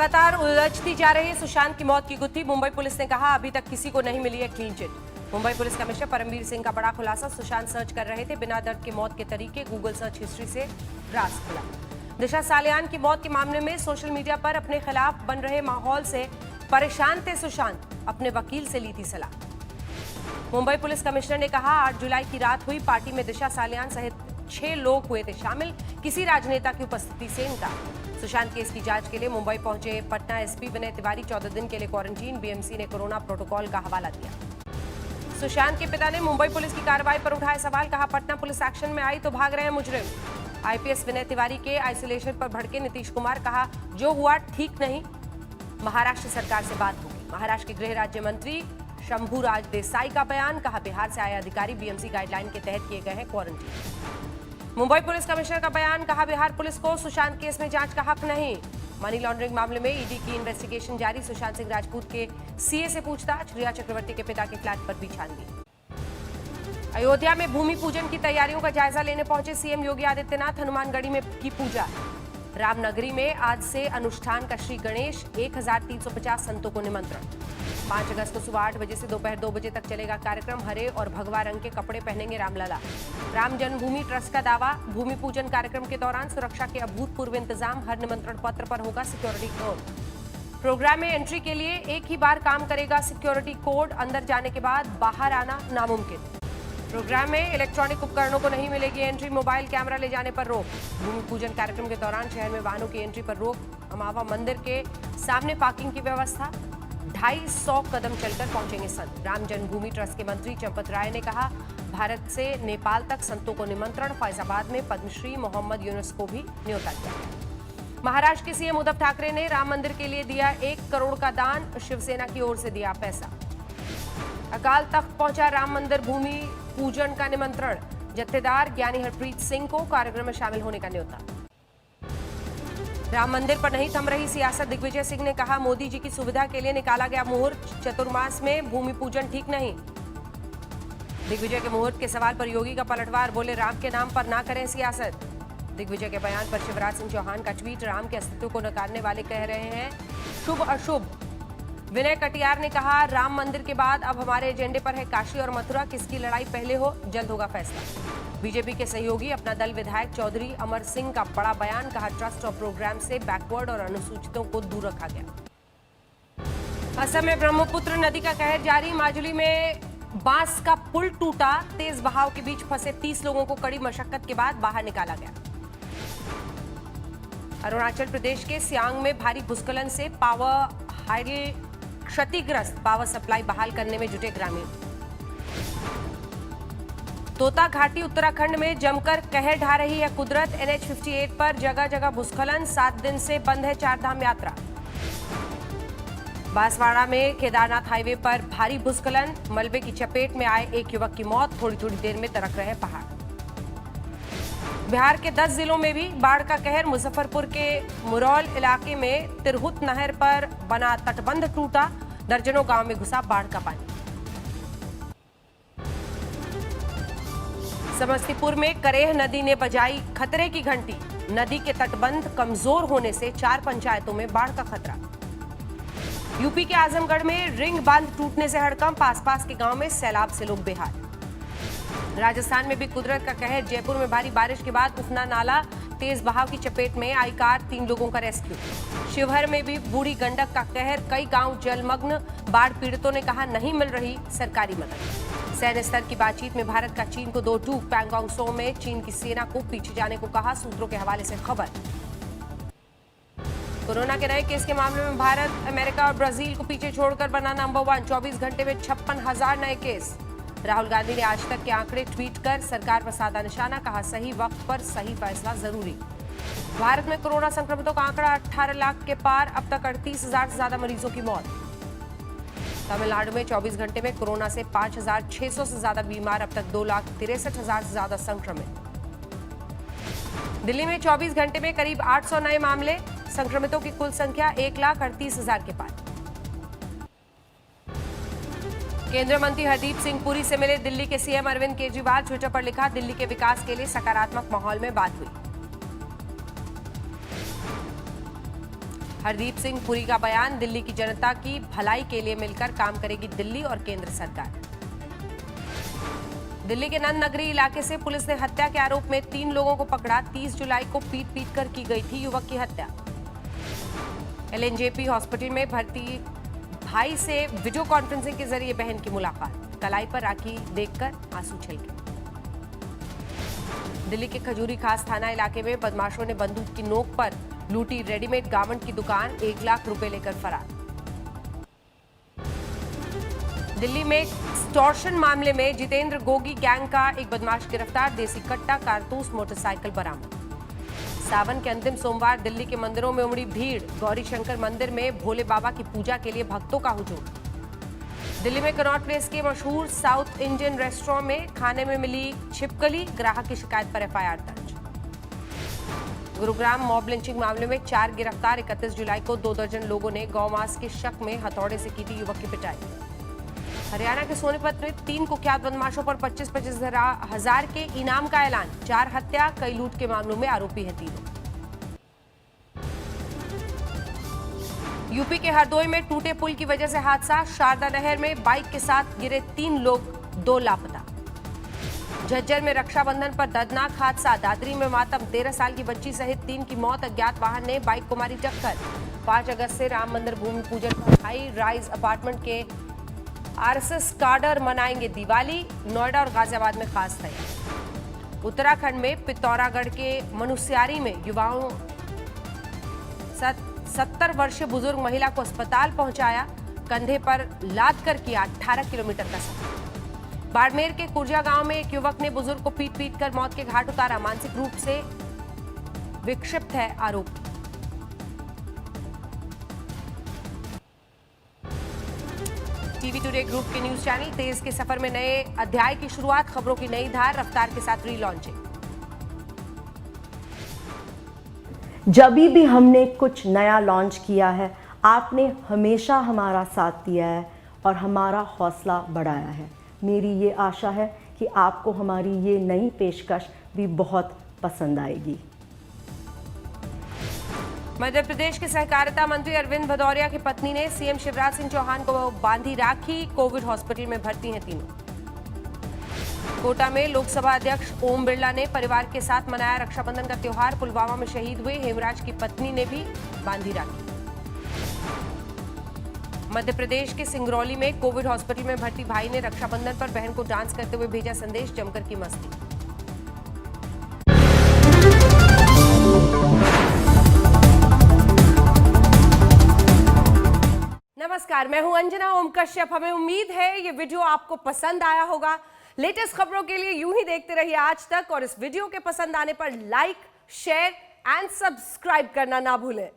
लगातार उलझती जा रही है सुशांत की मौत की गुत्थी। मुंबई पुलिस ने कहा अभी तक किसी को नहीं मिली है clean chit. Mumbai police commissioner Paramvir Singh का बड़ा खुलासा, सुशांत सर्च कर रहे थे बिना दर्द के मौत के तरीके, गूगल सर्च हिस्ट्री से राज खुला। दिशा सालियान की मौत के मामले में सोशल मीडिया पर अपने खिलाफ बन रहे माहौल से परेशान थे सुशांत, अपने वकील से ली थी सलाह। मुंबई पुलिस कमिश्नर ने कहा 8 जुलाई की रात हुई पार्टी में दिशा सालियान सहित 6 लोग हुए थे शामिल, किसी राजनेता की उपस्थिति से इनकार। सुशांत केस की जांच के लिए मुंबई पहुंचे पटना एसपी विनय तिवारी 14 दिन के लिए क्वारंटीन, बीएमसी ने कोरोना प्रोटोकॉल का हवाला दिया। सुशांत के पिता ने मुंबई पुलिस की कार्रवाई पर उठाए सवाल, कहा पटना पुलिस एक्शन में आई तो भाग रहे हैं मुजरिम। आईपीएस विनय तिवारी के आइसोलेशन पर भड़के नीतीश कुमार, कहा जो हुआ ठीक नहीं, महाराष्ट्र सरकार से बात होगी। महाराष्ट्र के गृह राज्य मंत्री शंभूराज देसाई का बयान, कहा बिहार से आए अधिकारी बीएमसी गाइडलाइन के तहत किए गए हैं क्वारंटीन। मुंबई पुलिस कमिश्नर का बयान, कहा बिहार पुलिस को सुशांत केस में जांच का हक नहीं। मनी लॉन्ड्रिंग मामले में ईडी की इन्वेस्टिगेशन जारी, सुशांत सिंह राजपूत के सीए से पूछताछ, रिया चक्रवर्ती के पिता के फ्लैट पर भी छानबीन। अयोध्या में भूमि पूजन की तैयारियों का जायजा लेने पहुंचे सीएम योगी आदित्यनाथ, हनुमानगढ़ी में की पूजा। रामनगरी में आज से अनुष्ठान का श्री गणेश, 1350 संतों को निमंत्रण। 5 अगस्त को सुबह 8 बजे से दोपहर 2 बजे तक चलेगा कार्यक्रम, हरे और भगवा रंग के कपड़े पहनेंगे रामलला। राम जन्मभूमि ट्रस्ट का दावा, भूमि पूजन कार्यक्रम के दौरान सुरक्षा के अभूतपूर्व इंतजाम, हर निमंत्रण पत्र पर होगा सिक्योरिटी कोड। प्रोग्राम में एंट्री के लिए एक ही बार काम करेगा सिक्योरिटी कोड, अंदर जाने के बाद बाहर आना नामुमकिन। प्रोग्राम में इलेक्ट्रॉनिक उपकरणों को नहीं मिलेगी एंट्री, मोबाइल कैमरा ले जाने पर रोक। भूमि पूजन कार्यक्रम के दौरान शहर में वाहनों की एंट्री पर रोक, अमावा मंदिर के सामने पार्किंग की व्यवस्था। 250 कदम चलकर पहुंचेंगे संत। राम जन्मभूमि ट्रस्ट के मंत्री चंपत राय ने कहा भारत से नेपाल तक संतों को निमंत्रण। फैजाबाद में पद्मश्री मोहम्मद यूनुस को भी न्योता दिया गया। महाराष्ट्र के सीएम उद्धव ठाकरे ने राम मंदिर के लिए दिया 1 करोड़ का दान, शिवसेना की ओर से दिया पैसा। अकाल तख्त पहुंचा राम मंदिर भूमि पूजन का निमंत्रण, जत्थेदार ज्ञानी हरप्रीत सिंह को कार्यक्रम में शामिल होने का न्योता। राम मंदिर पर नहीं थम रही सियासत, दिग्विजय सिंह ने कहा मोदी जी की सुविधा के लिए निकाला गया मुहूर्त, चतुर्मास में भूमि पूजन ठीक नहीं। दिग्विजय के मुहूर्त के सवाल पर योगी का पलटवार, बोले राम के नाम पर ना करें सियासत। दिग्विजय के बयान पर शिवराज सिंह चौहान का ट्वीट, राम के अस्तित्व को नकारने वाले कह रहे हैं शुभ अशुभ। विनय कटियार ने कहा राम मंदिर के बाद अब हमारे एजेंडे पर है काशी और मथुरा, किसकी लड़ाई पहले हो, जल्द होगा फैसला। बीजेपी के सहयोगी अपना दल विधायक चौधरी अमर सिंह का बड़ा बयान, कहा ट्रस्ट और प्रोग्राम से बैकवर्ड और अनुसूचितों को दूर रखा गया। असम में ब्रह्मपुत्र नदी का कहर जारी, माजुली में बांस का पुल टूटा, तेज बहाव के बीच फंसे 30 लोगों को कड़ी मशक्कत के बाद बाहर निकाला गया। अरुणाचल प्रदेश के सियांग में भारी भूस्खलन से पावर हाइडल क्षतिग्रस्त, पावर सप्लाई बहाल करने में जुटे ग्रामीण। तोता घाटी उत्तराखंड में जमकर कहर ढा रही है कुदरत, NH 58 पर जगह जगह भूस्खलन, 7 दिन से बंद है 4 धाम यात्रा। बांसवाड़ा में केदारनाथ हाईवे पर भारी भूस्खलन, मलबे की चपेट में आए एक युवक की मौत, थोड़ी थोड़ी देर में दरक रहे पहाड़। बिहार के 10 जिलों में भी बाढ़ का कहर, मुजफ्फरपुर के मुरौल इलाके में तिरहुत नहर पर बना तटबंध टूटा, दर्जनों गांव में घुसा बाढ़ का पानी। समस्तीपुर में करेह नदी ने बजाई खतरे की घंटी, नदी के तटबंध कमजोर होने से 4 पंचायतों में बाढ़ का खतरा। यूपी के आजमगढ़ में रिंग बांध टूटने से हड़कंप, आसपास के गांव में सैलाब से लोग बेहाल। राजस्थान में भी कुदरत का कहर, जयपुर में भारी बारिश के बाद उफना नाला, तेज बहाव की चपेट में आई कार, 3 लोगों का रेस्क्यू। शिवहर में भी बूढ़ी गंडक का कहर, कई गांव जलमग्न, बाढ़ पीड़ितों ने कहा नहीं मिल रही सरकारी मदद। सैन्य स्तर की बातचीत में भारत का चीन को 2 टूक, पैंगोंग सो में चीन की सेना को पीछे जाने को कहा, सूत्रों के हवाले से खबर। कोरोना के नए केस के मामले में भारत, अमेरिका और ब्राजील को पीछे छोड़कर बना नंबर 1, 24 घंटे में 56,000 नए केस। राहुल गांधी ने आज तक के आंकड़े ट्वीट कर सरकार पर साधा निशाना, कहा सही वक्त पर सही फैसला जरूरी। भारत में कोरोना संक्रमितों का आंकड़ा 18 लाख के पार, अब तक 38,000 से ज्यादा मरीजों की मौत। तमिलनाडु में 24 घंटे में कोरोना से 5,600 से ज्यादा बीमार, अब तक 2,63,000 से ज्यादा संक्रमित। दिल्ली में 24 घंटे में करीब 800 नए मामले, संक्रमितों की कुल संख्या 1,38,000 के पार। केंद्रीय मंत्री हरदीप सिंह पुरी से मिले दिल्ली के सीएम अरविंद केजरीवाल, ट्विटर पर लिखा दिल्ली के विकास के लिए सकारात्मक माहौल में बात हुई। हरदीप सिंह पुरी का बयान, दिल्ली की जनता की भलाई के लिए मिलकर काम करेगी दिल्ली और केंद्र सरकार। दिल्ली के नंद नगरी इलाके से पुलिस ने हत्या के आरोप में 3 लोगों को पकड़ा। 30 जुलाई को पीट कर की गई थी युवक की हत्या। एलएनजेपी हॉस्पिटल में भर्ती भाई से वीडियो कॉन्फ्रेंसिंग के जरिए बहन की मुलाकात, कलाई पर राखी देखकर आंसू छलके। दिल्ली के खजूरी खास थाना इलाके में बदमाशों ने बंदूक की नोक पर लूटी रेडीमेड गारमेंट की दुकान, 1 लाख रुपए लेकर फरार। दिल्ली में एक्सटॉर्शन मामले में जितेंद्र गोगी गैंग का एक बदमाश गिरफ्तार, देसी कट्टा, कारतूस, मोटरसाइकिल बरामद। सावन के अंतिम सोमवार दिल्ली के मंदिरों में उमड़ी भीड़, गौरी शंकर मंदिर में भोले बाबा की पूजा के लिए भक्तों का हुजूम। दिल्ली में कनॉट प्लेस के मशहूर साउथ इंडियन रेस्टोरेंट में खाने में मिली छिपकली, ग्राहक की शिकायत पर एफआईआर दर्ज। गुरुग्राम मॉब लिंचिंग मामले में 4 गिरफ्तार, 31 जुलाई को 2 दर्जन लोगों ने गौमांस के शक में हथौड़े से की थी युवक की पिटाई। हरियाणा के सोनीपत में 3 कुख्यात बदमाशों पर 25-25 हजार के इनाम का ऐलान, 4 हत्या, कई लूट के मामलों में आरोपी हैं 3। यूपी के हरदोई में टूटे पुल की वजह से हादसा, शारदा नहर में बाइक के साथ गिरे 3 लोग, 2 लापता। झज्जर में रक्षाबंधन पर दर्दनाक हादसा, दादरी में मातम, 13 साल की बच्ची सहित 3 की मौत, अज्ञात वाहन ने बाइक को मारी टक्कर। 5 अगस्त से राम मंदिर भूमि पूजन पर हाई राइज अपार्टमेंट के आरएसएस काडर मनाएंगे दिवाली, नोएडा और गाजियाबाद में खास तैयारी। उत्तराखंड में पिथौरागढ़ के मनुस्यारी में युवाओं 70 वर्षीय बुजुर्ग महिला को अस्पताल पहुंचाया, कंधे पर लाद कर किया 18 किलोमीटर का सफर। बाड़मेर के कुर्जा गांव में एक युवक ने बुजुर्ग को पीट कर मौत के घाट उतारा, मानसिक रूप से विक्षिप्त है आरोपी। टीवी टुडे ग्रुप के न्यूज चैनल तेज के सफर में नए अध्याय की शुरुआत, खबरों की नई धार, रफ्तार के साथ रीलॉन्चिंग। जब भी हमने कुछ नया लॉन्च किया है, आपने हमेशा हमारा साथ दिया है और हमारा हौसला बढ़ाया है। मेरी ये आशा है कि आपको हमारी ये नई पेशकश भी बहुत पसंद आएगी। मध्य प्रदेश के सहकारिता मंत्री अरविंद भदौरिया की पत्नी ने सीएम शिवराज सिंह चौहान को बांधी राखी, कोविड हॉस्पिटल में भर्ती हैं तीनों। कोटा में लोकसभा अध्यक्ष ओम बिरला ने परिवार के साथ मनाया रक्षाबंधन का त्योहार, पुलवामा में शहीद हुए हेमराज की पत्नी ने भी बांधी राखी। मध्य प्रदेश के सिंगरौली में कोविड हॉस्पिटल में भर्ती भाई ने रक्षाबंधन पर बहन को डांस करते हुए भेजा संदेश, जमकर की मस्ती। नमस्कार, मैं हूं अंजना ओम कश्यप। हमें उम्मीद है ये वीडियो आपको पसंद आया होगा। लेटेस्ट खबरों के लिए यूं ही देखते रहिए आज तक, और इस वीडियो के पसंद आने पर लाइक, शेयर एंड सब्सक्राइब करना ना भूलें।